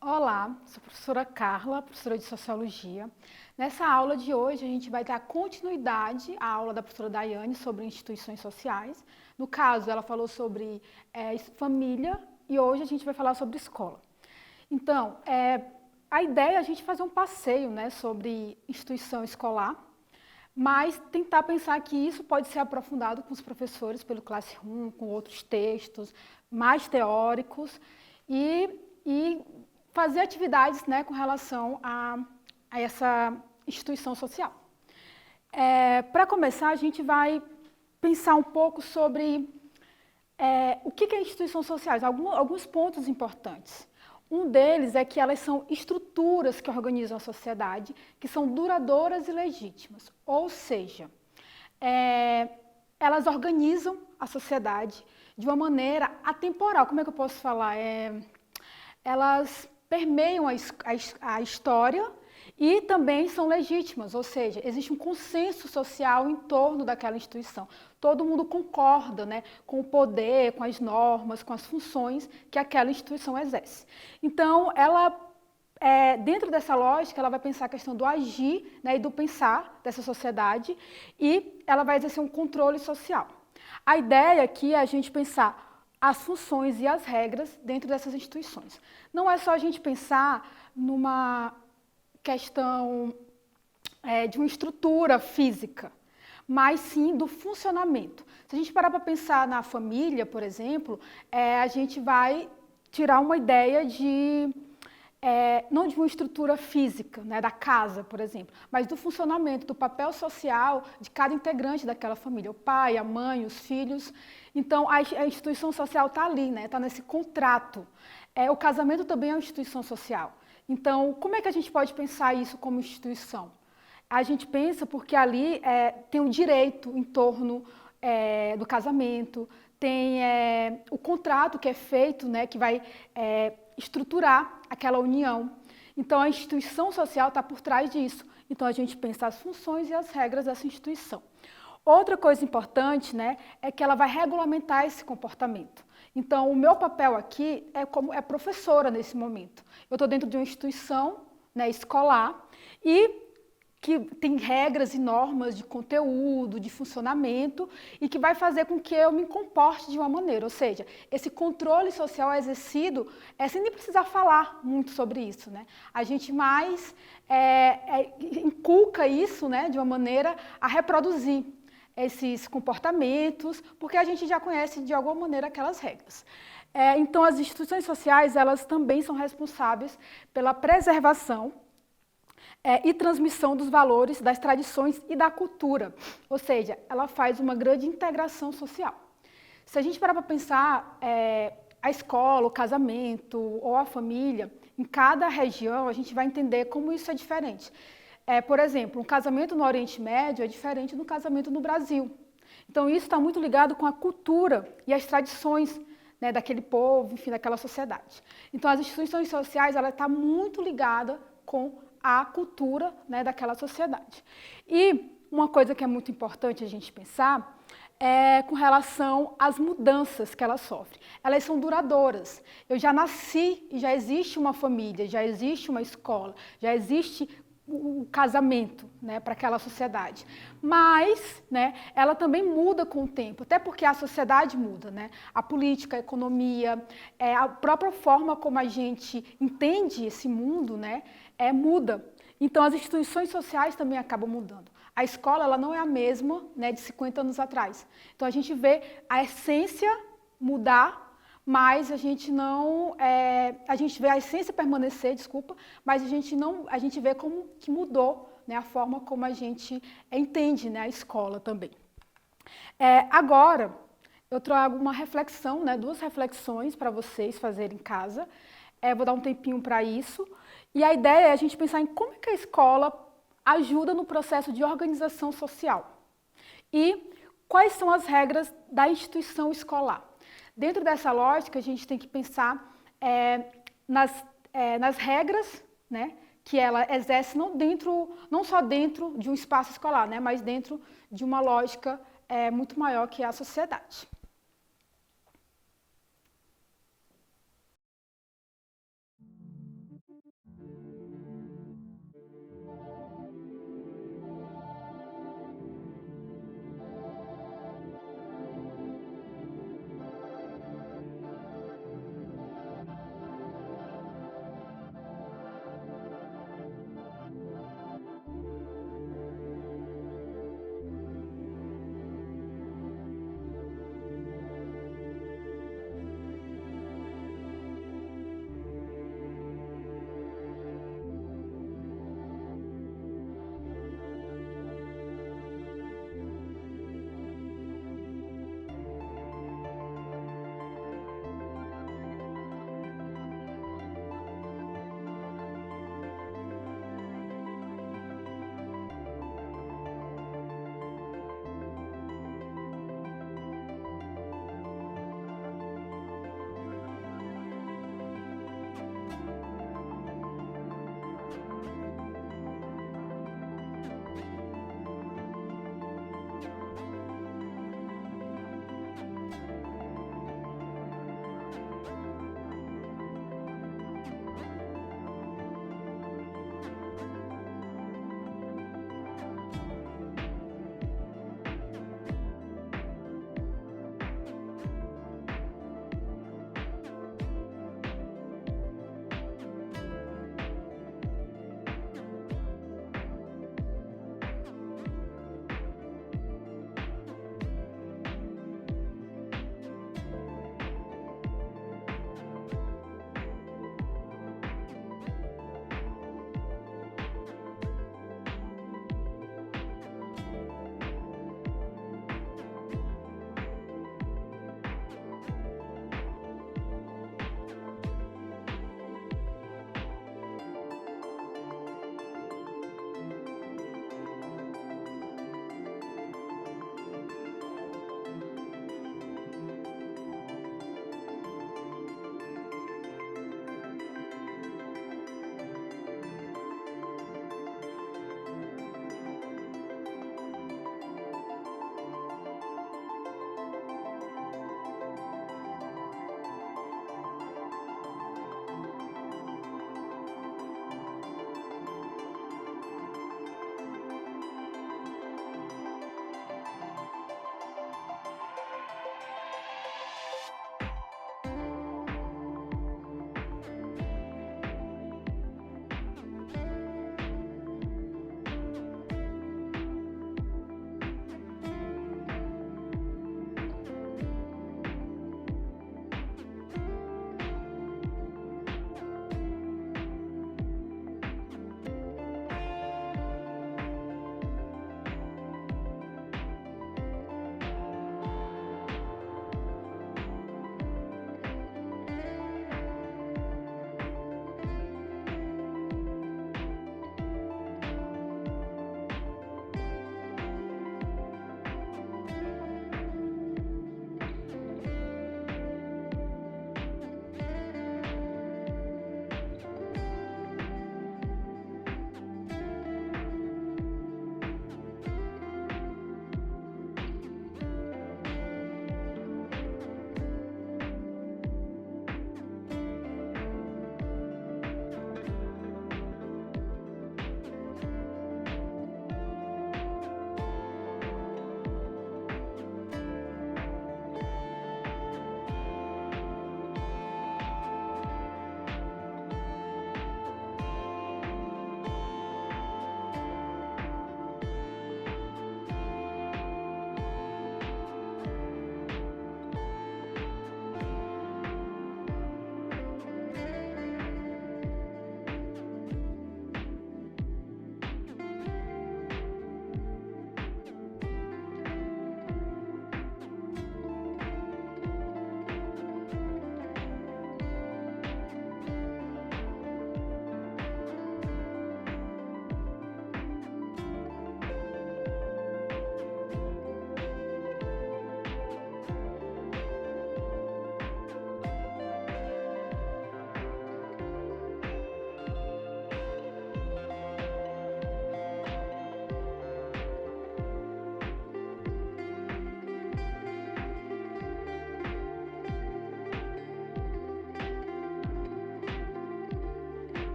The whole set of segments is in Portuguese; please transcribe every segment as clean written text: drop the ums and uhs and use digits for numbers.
Olá, sou a professora Carla, professora de Sociologia. Nessa aula de hoje, a gente vai dar continuidade à aula da professora Daiane sobre instituições sociais. No caso, ela falou sobre família e hoje a gente vai falar sobre escola. Então, a ideia é a gente fazer um passeio, né, sobre instituição escolar, mas tentar pensar que isso pode ser aprofundado com os professores pelo Classroom, com outros textos mais teóricos e fazer atividades, né, com relação a essa instituição social. Para começar, a gente vai pensar um pouco sobre o que é instituições sociais, alguns pontos importantes. Um deles é que elas são estruturas que organizam a sociedade, que são duradouras e legítimas, ou seja, elas organizam a sociedade de uma maneira atemporal. Como é que eu posso falar? Elas permeiam a história e também são legítimas, ou seja, existe um consenso social em torno daquela instituição. Todo mundo concorda, né, com o poder, com as normas, com as funções que aquela instituição exerce. Então, dentro dessa lógica, ela vai pensar a questão do agir, né, e do pensar dessa sociedade e ela vai exercer um controle social. A ideia aqui é a gente pensar as funções e as regras dentro dessas instituições. Não é só a gente pensar numa questão de uma estrutura física, mas sim do funcionamento. Se a gente parar para pensar na família, por exemplo, a gente vai tirar uma ideia não de uma estrutura física, né, da casa, por exemplo, mas do funcionamento, do papel social de cada integrante daquela família, o pai, a mãe, os filhos. Então, a instituição social está ali, né, está nesse contrato. O casamento também é uma instituição social. Então, como é que a gente pode pensar isso como instituição? A gente pensa porque ali tem um direito em torno do casamento, tem o contrato que é feito, né, que vai estruturar aquela união. Então, a instituição social está por trás disso. Então, a gente pensa as funções e as regras dessa instituição. Outra coisa importante, né, é que ela vai regulamentar esse comportamento. Então, o meu papel aqui é como professora nesse momento. Eu estou dentro de uma instituição, né, escolar e que tem regras e normas de conteúdo, de funcionamento e que vai fazer com que eu me comporte de uma maneira. Ou seja, esse controle social é exercido sem nem precisar falar muito sobre isso, né? A gente mais inculca isso, né, de uma maneira a reproduzir esses comportamentos, porque a gente já conhece de alguma maneira aquelas regras. Então, as instituições sociais, elas também são responsáveis pela preservação e transmissão dos valores, das tradições e da cultura. Ou seja, ela faz uma grande integração social. Se a gente parar para pensar a escola, o casamento ou a família, em cada região a gente vai entender como isso é diferente. Por exemplo, um casamento no Oriente Médio é diferente do casamento no Brasil. Então, isso está muito ligado com a cultura e as tradições, né, daquele povo, enfim, daquela sociedade. Então, as instituições sociais, ela está muito ligada com a cultura, né, daquela sociedade. E uma coisa que é muito importante a gente pensar é com relação às mudanças que ela sofre. Elas são duradouras. Eu já nasci e já existe uma família, já existe uma escola, já existe o casamento, né, para aquela sociedade. Mas, né, ela também muda com o tempo, até porque a sociedade muda, né? A política, a economia, a própria forma como a gente entende esse mundo, né, muda. Então, as instituições sociais também acabam mudando. A escola, ela não é a mesma, né, de 50 anos atrás. Então, a gente vê a essência mudar, mas a gente não, a gente vê a essência permanecer, desculpa, mas a gente vê como que mudou, né, a forma como a gente entende, né, a escola também. Agora, eu trago uma reflexão, né, duas reflexões para vocês fazerem em casa. Vou dar um tempinho para isso. E a ideia é a gente pensar em como é que a escola ajuda no processo de organização social. E quais são as regras da instituição escolar. Dentro dessa lógica, a gente tem que pensar nas regras, né, que ela exerce não só dentro de um espaço escolar, né, mas dentro de uma lógica muito maior que é a sociedade.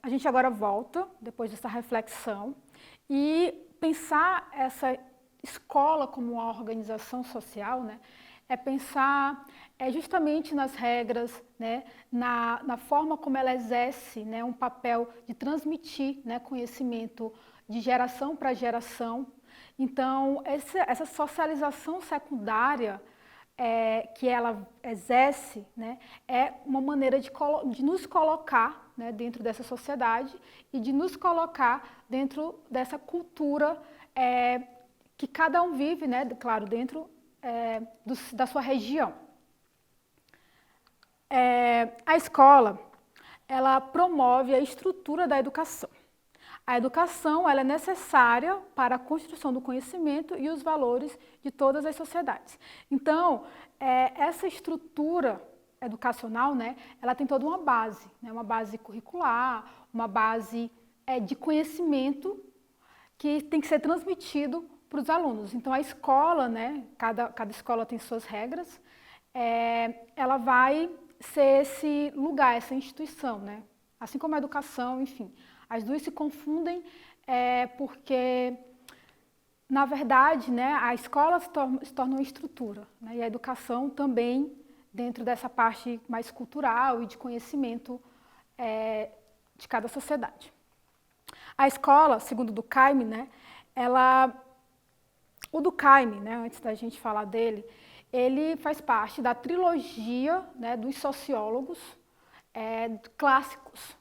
a gente agora volta, depois dessa reflexão, e pensar essa escola como uma organização social, né, é pensar justamente nas regras, né, na forma como ela exerce, né, um papel de transmitir, né, conhecimento de geração para geração. Então, essa socialização secundária que ela exerce, né, é uma maneira de nos colocar, né, dentro dessa sociedade e de nos colocar dentro dessa cultura que cada um vive, né, claro, dentro da sua região. A escola, ela promove a estrutura da educação. A educação ela é necessária para a construção do conhecimento e os valores de todas as sociedades. Então, essa estrutura educacional, né, ela tem toda uma base, né, uma base curricular, uma base de conhecimento que tem que ser transmitido para os alunos. Então, a escola, né, cada escola tem suas regras, ela vai ser esse lugar, essa instituição, né, assim como a educação, enfim. As duas se confundem porque, na verdade, né, a escola se torna uma estrutura, né, e a educação também dentro dessa parte mais cultural e de conhecimento de cada sociedade. A escola, segundo o Durkheim, né, o Durkheim, né, antes da gente falar dele, ele faz parte da trilogia, né, dos sociólogos clássicos.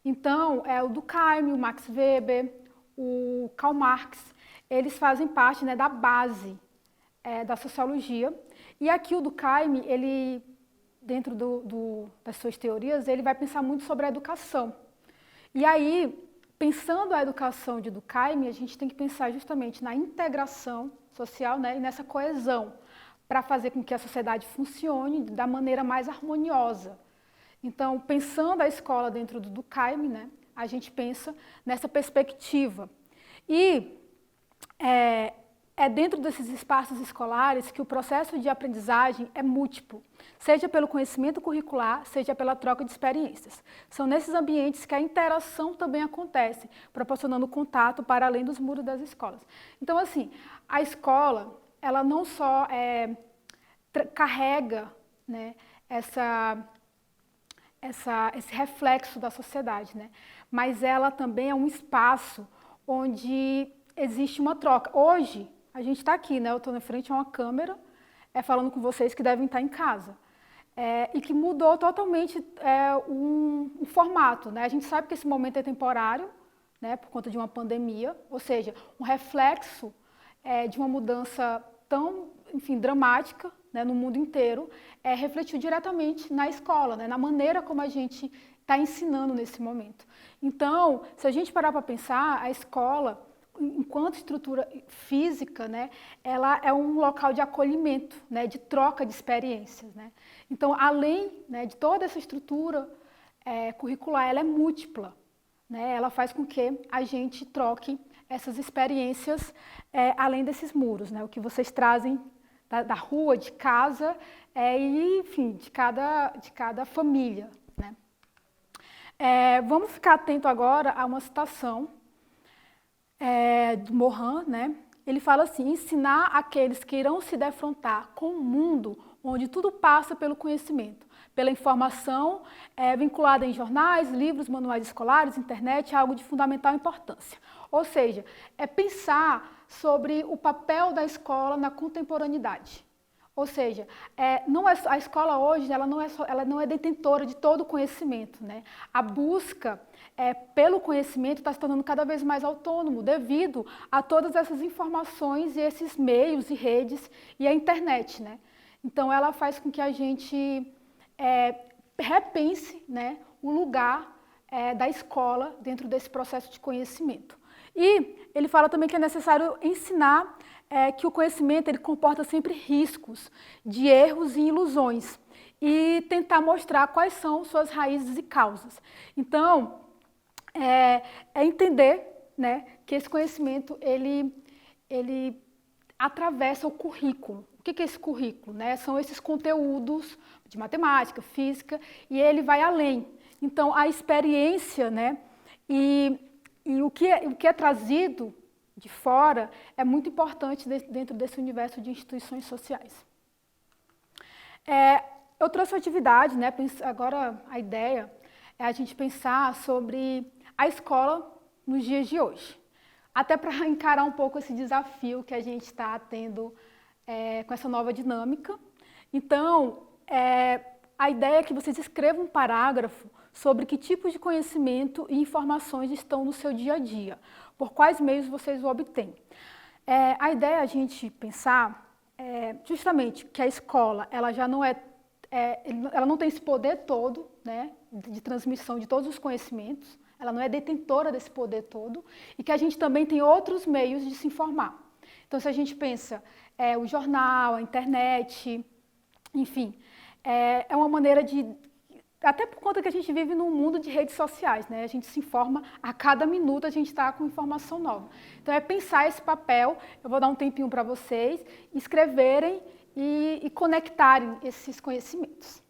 Então, o Durkheim, o Max Weber, o Karl Marx, eles fazem parte, né, da base da sociologia. E aqui o Durkheim, ele, dentro das suas teorias, ele vai pensar muito sobre a educação. E aí, pensando a educação de Durkheim, a gente tem que pensar justamente na integração social, né, e nessa coesão, para fazer com que a sociedade funcione da maneira mais harmoniosa. Então, pensando a escola dentro do Durkheim, né, a gente pensa nessa perspectiva. E é dentro desses espaços escolares que o processo de aprendizagem é múltiplo, seja pelo conhecimento curricular, seja pela troca de experiências. São nesses ambientes que a interação também acontece, proporcionando contato para além dos muros das escolas. Então, assim, a escola, ela não só carrega, né, esse reflexo da sociedade, né? Mas ela também é um espaço onde existe uma troca. Hoje, a gente está aqui, né? Eu estou na frente a uma câmera, falando com vocês que devem estar em casa. E que mudou totalmente o formato, né? A gente sabe que esse momento é temporário, né? Por conta de uma pandemia, ou seja, um reflexo de uma mudança tão, enfim, dramática, né, no mundo inteiro, refletiu diretamente na escola, né, na maneira como a gente está ensinando nesse momento. Então, se a gente parar para pensar, a escola, enquanto estrutura física, né, ela é um local de acolhimento, né, de troca de experiências, né. Então, além, né, de toda essa estrutura curricular, ela é múltipla, né, ela faz com que a gente troque essas experiências além desses muros, né, o que vocês trazem da rua, de casa, e, enfim, de cada família, né. Vamos ficar atento agora a uma citação do Morin, né? Ele fala assim: ensinar aqueles que irão se defrontar com um mundo onde tudo passa pelo conhecimento, pela informação vinculada em jornais, livros, manuais escolares, internet, é algo de fundamental importância. Ou seja, é pensar sobre o papel da escola na contemporaneidade. Ou seja, a escola hoje ela não é detentora de todo o conhecimento, né? A busca pelo conhecimento está se tornando cada vez mais autônomo devido a todas essas informações e esses meios e redes e a internet, né? Então, ela faz com que a gente repense, né, o lugar da escola dentro desse processo de conhecimento. E ele fala também que é necessário ensinar que o conhecimento ele comporta sempre riscos de erros e ilusões e tentar mostrar quais são suas raízes e causas. Então, entender, né, que esse conhecimento ele atravessa o currículo. O que é esse currículo, né? São esses conteúdos de matemática, física, e ele vai além. Então, a experiência, né, E, o que é trazido de fora é muito importante dentro desse universo de instituições sociais. Eu trouxe uma atividade, né? Agora a ideia é a gente pensar sobre a escola nos dias de hoje. Até para encarar um pouco esse desafio que a gente está tendo com essa nova dinâmica. Então, a ideia é que vocês escrevam um parágrafo sobre que tipos de conhecimento e informações estão no seu dia a dia, por quais meios vocês o obtêm. A ideia é a gente pensar justamente que a escola ela já não ela não tem esse poder todo, né, de transmissão de todos os conhecimentos, ela não é detentora desse poder todo, e que a gente também tem outros meios de se informar. Então, se a gente pensa o jornal, a internet, enfim, é uma maneira de... Até por conta que a gente vive num mundo de redes sociais, né? A gente se informa, a cada minuto a gente está com informação nova. Então, é pensar esse papel, eu vou dar um tempinho para vocês, escreverem e conectarem esses conhecimentos.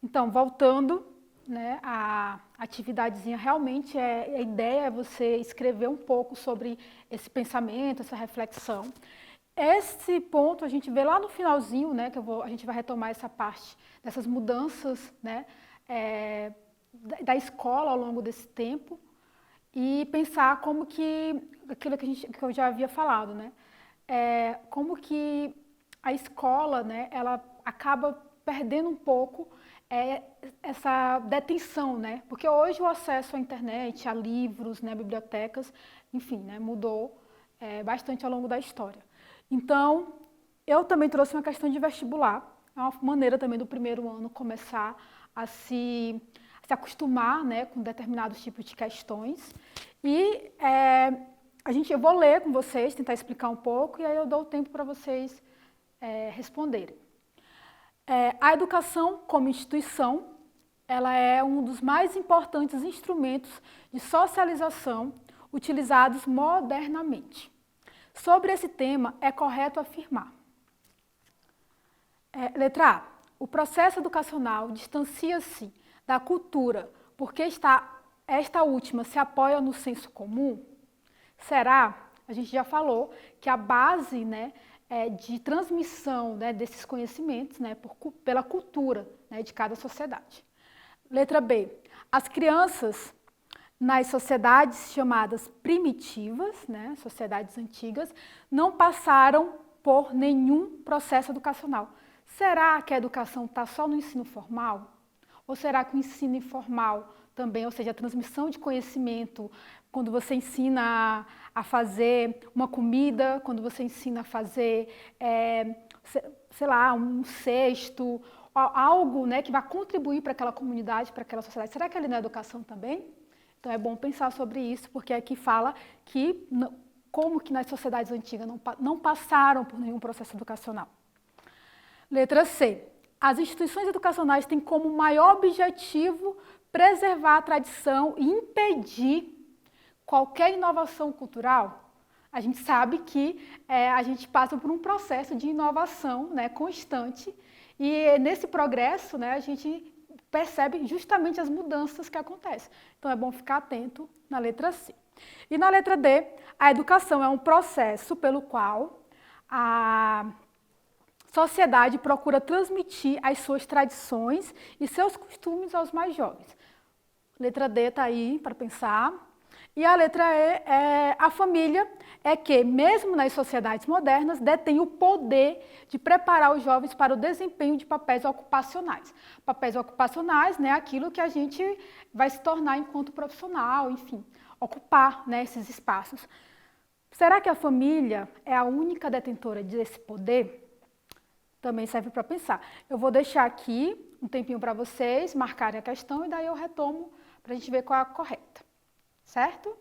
Então, voltando, né, a atividadezinha, realmente a ideia é você escrever um pouco sobre esse pensamento, essa reflexão. Esse ponto a gente vê lá no finalzinho, né, que a gente vai retomar essa parte dessas mudanças, né, da escola ao longo desse tempo e pensar como que, aquilo que eu já havia falado, né, como que a escola, né, ela acaba perdendo um pouco essa detenção, né, porque hoje o acesso à internet, a livros, né, bibliotecas, enfim, né, mudou bastante ao longo da história. Então, eu também trouxe uma questão de vestibular, é uma maneira também do primeiro ano começar a se acostumar, né, com determinados tipos de questões. E eu vou ler com vocês, tentar explicar um pouco, e aí eu dou o tempo para vocês responderem. A educação como instituição, ela é um dos mais importantes instrumentos de socialização utilizados modernamente. Sobre esse tema, é correto afirmar. Letra A. O processo educacional distancia-se da cultura porque esta última se apoia no senso comum? Será? A gente já falou que a base, né, de transmissão, né, desses conhecimentos, né, pela cultura, né, de cada sociedade. Letra B. As crianças nas sociedades chamadas primitivas, né, sociedades antigas, não passaram por nenhum processo educacional. Será que a educação está só no ensino formal? Ou será que o ensino informal também, ou seja, a transmissão de conhecimento, quando você ensina a fazer uma comida, quando você ensina a fazer, sei lá, um cesto, algo, né, que vai contribuir para aquela comunidade, para aquela sociedade, será que ali na educação também? Então é bom pensar sobre isso, porque aqui fala que como que nas sociedades antigas não passaram por nenhum processo educacional. Letra C. As instituições educacionais têm como maior objetivo preservar a tradição e impedir qualquer inovação cultural. A gente sabe que a gente passa por um processo de inovação, né, constante, e nesse progresso, né, a gente percebe justamente as mudanças que acontecem. Então é bom ficar atento na letra C. E na letra D, a educação é um processo pelo qual a sociedade procura transmitir as suas tradições e seus costumes aos mais jovens. Letra D está aí para pensar. E a letra E, a família é que, mesmo nas sociedades modernas, detém o poder de preparar os jovens para o desempenho de papéis ocupacionais. Papéis ocupacionais, né, aquilo que a gente vai se tornar enquanto profissional, enfim, ocupar, né, esses espaços. Será que a família é a única detentora desse poder? Também serve para pensar. Eu vou deixar aqui um tempinho para vocês marcarem a questão e daí eu retomo para a gente ver qual é a correta. Certo?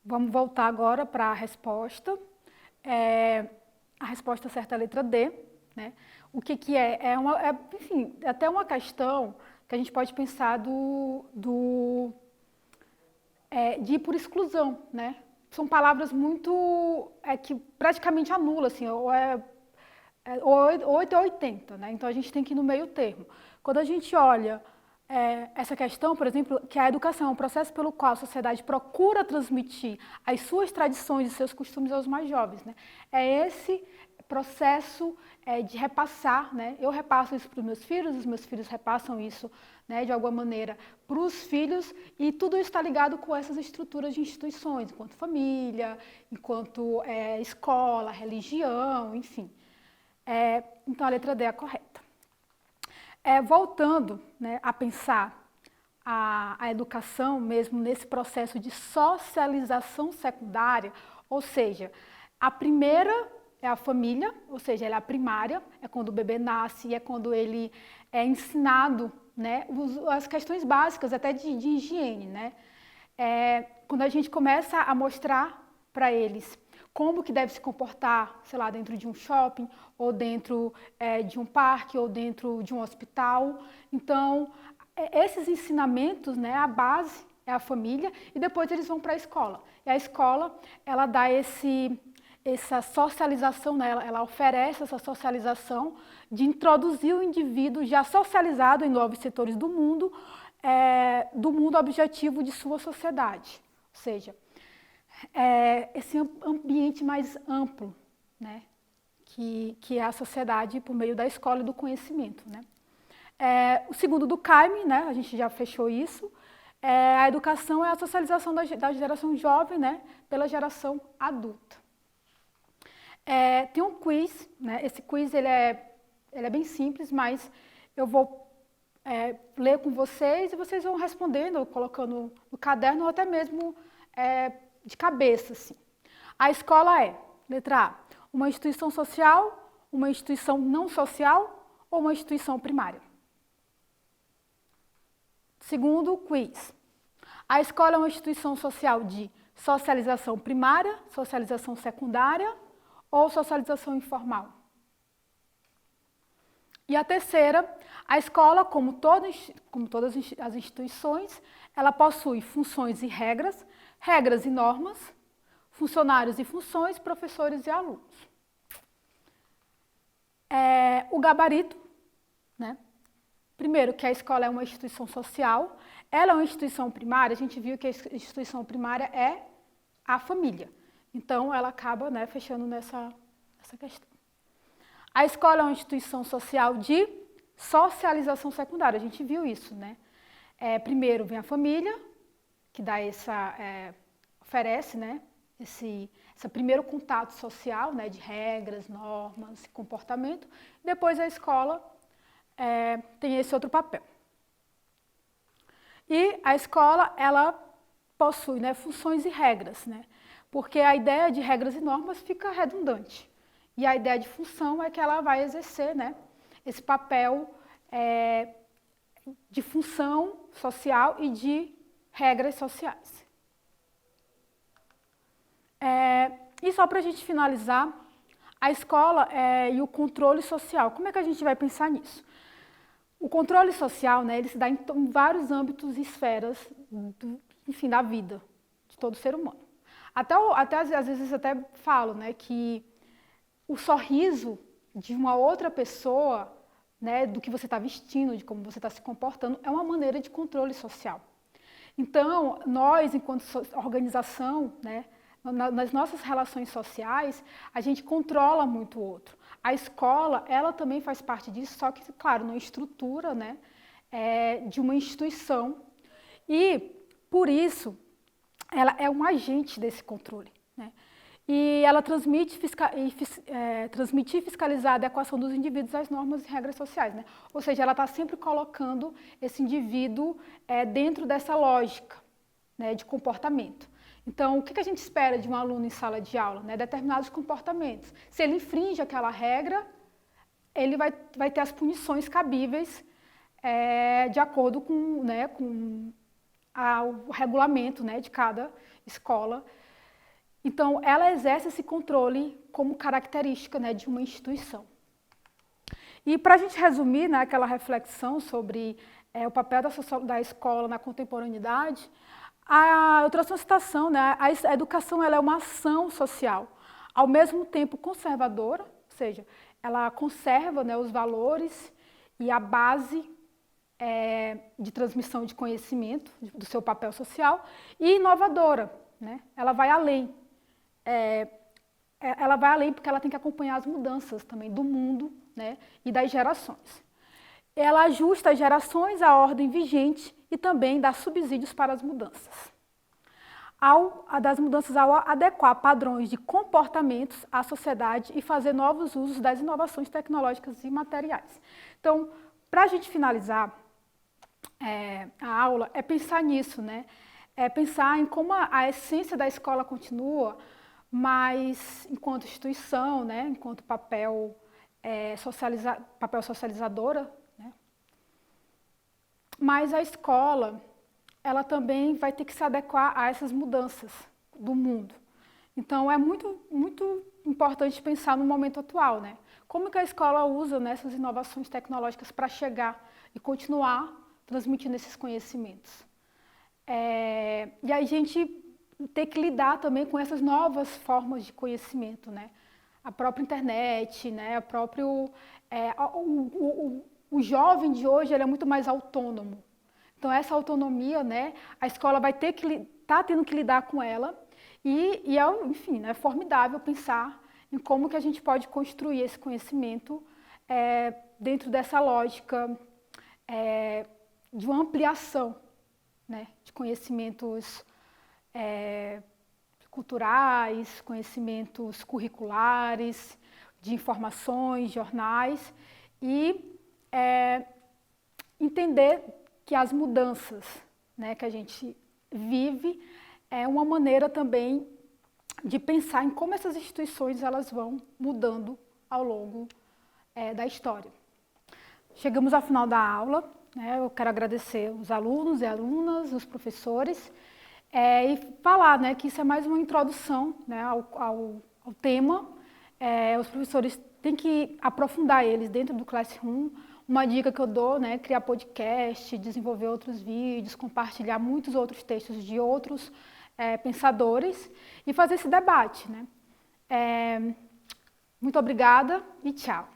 Vamos voltar agora para a resposta. A resposta certa é a letra D, né? O que é? Enfim, é até uma questão que a gente pode pensar de ir por exclusão, né? São palavras muito, que praticamente anulam, assim, ou 8 ou 80, né? Então a gente tem que ir no meio termo. Quando a gente olha essa questão, por exemplo, que a educação é um processo pelo qual a sociedade procura transmitir as suas tradições e seus costumes aos mais jovens, né? É esse processo de repassar, né? Eu repasso isso para os meus filhos repassam isso, né, de alguma maneira para os filhos, e tudo isso está ligado com essas estruturas de instituições, enquanto família, enquanto escola, religião, enfim. Então a letra D é a correta. Voltando, né, a pensar a educação mesmo nesse processo de socialização secundária, ou seja, a primeira é a família, ou seja, ela é a primária, é quando o bebê nasce, é quando ele é ensinado, né, as questões básicas até de higiene, né? Quando a gente começa a mostrar para eles como que deve se comportar, sei lá, dentro de um shopping, ou dentro de um parque, ou dentro de um hospital. Então, esses ensinamentos, né, a base é a família, e depois eles vão para a escola. E a escola, ela dá essa socialização, né, ela oferece essa socialização de introduzir o indivíduo já socializado em novos setores do mundo objetivo de sua sociedade. Ou seja, esse ambiente mais amplo, né, que é a sociedade por meio da escola e do conhecimento, né. O segundo do CAIME, né, a gente já fechou isso, a educação é a socialização da geração jovem, né, pela geração adulta. Tem um quiz, né, esse quiz ele é bem simples, mas eu vou ler com vocês e vocês vão respondendo, colocando no caderno ou até mesmo de cabeça, assim. A escola é, letra A, uma instituição social, uma instituição não social ou uma instituição primária? Segundo quiz, a escola é uma instituição social de socialização primária, socialização secundária ou socialização informal? E a terceira, a escola, como todas as instituições, ela possui funções e regras normas, funcionários e funções, professores e alunos. O gabarito, né? Primeiro, que a escola é uma instituição social, ela é uma instituição primária, a gente viu que a instituição primária é a família. Então, ela acaba, né, fechando nessa questão. A escola é uma instituição social de socialização secundária, a gente viu isso, né? Primeiro vem a família, que dá oferece, né, esse primeiro contato social, né, de regras, normas, comportamento. Depois a escola tem esse outro papel. E a escola, ela possui, né, funções e regras, né? Porque a ideia de regras e normas fica redundante. E a ideia de função é que ela vai exercer, né, esse papel de função social e de regras sociais. E só para a gente finalizar, a escola e o controle social. Como é que a gente vai pensar nisso? O controle social, né, ele se dá em vários âmbitos e esferas enfim, da vida de todo ser humano. Até às vezes até falo, né, que o sorriso de uma outra pessoa, né, do que você está vestindo, de como você está se comportando, é uma maneira de controle social. Então, nós, enquanto organização, né, nas nossas relações sociais, a gente controla muito o outro. A escola, ela também faz parte disso, só que, claro, numa estrutura, né, de uma instituição. E, por isso, ela é um agente desse controle, né? E ela transmitir e fiscalizar a adequação dos indivíduos às normas e regras sociais, né? Ou seja, ela está sempre colocando esse indivíduo dentro dessa lógica, né, de comportamento. Então, o que a gente espera de um aluno em sala de aula? Né? Determinados comportamentos. Se ele infringe aquela regra, ele vai ter as punições cabíveis de acordo com, né, com o regulamento, né, de cada escola. Então, ela exerce esse controle como característica, né, de uma instituição. E para a gente resumir, né, aquela reflexão sobre o papel da escola na contemporaneidade, eu trouxe uma citação, né, a educação ela é uma ação social, ao mesmo tempo conservadora, ou seja, ela conserva, né, os valores e a base de transmissão de conhecimento, do seu papel social, e inovadora, né? Ela vai além. Ela vai além porque ela tem que acompanhar as mudanças também do mundo, né, e das gerações. Ela ajusta as gerações à ordem vigente e também dá subsídios para as mudanças. Ao adequar padrões de comportamentos à sociedade e fazer novos usos das inovações tecnológicas e materiais. Então, para a gente finalizar a aula, é pensar nisso, né? É pensar em como a essência da escola continua, mas enquanto instituição, né? Enquanto papel socializadora, né? Mas a escola, ela também vai ter que se adequar a essas mudanças do mundo. Então, é muito, muito importante pensar no momento atual, né? Como que a escola usa, né, essas inovações tecnológicas para chegar e continuar transmitindo esses conhecimentos. E a gente ter que lidar também com essas novas formas de conhecimento, né? A própria internet, né? O jovem de hoje ele é muito mais autônomo. Então, essa autonomia, né, a escola vai ter que tendo que lidar com ela enfim, é formidável pensar em como que a gente pode construir esse conhecimento dentro dessa lógica de uma ampliação, né, de conhecimentos culturais, conhecimentos curriculares, de informações, jornais, e entender que as mudanças, né, que a gente vive é uma maneira também de pensar em como essas instituições elas vão mudando ao longo da história. Chegamos ao final da aula, né, eu quero agradecer os alunos e alunas, os professores, e falar, né, que isso é mais uma introdução, né, ao tema. Os professores têm que aprofundar eles dentro do Classroom. Uma dica que eu dou, né, criar podcast, desenvolver outros vídeos, compartilhar muitos outros textos de outros pensadores e fazer esse debate, né? Muito obrigada e tchau.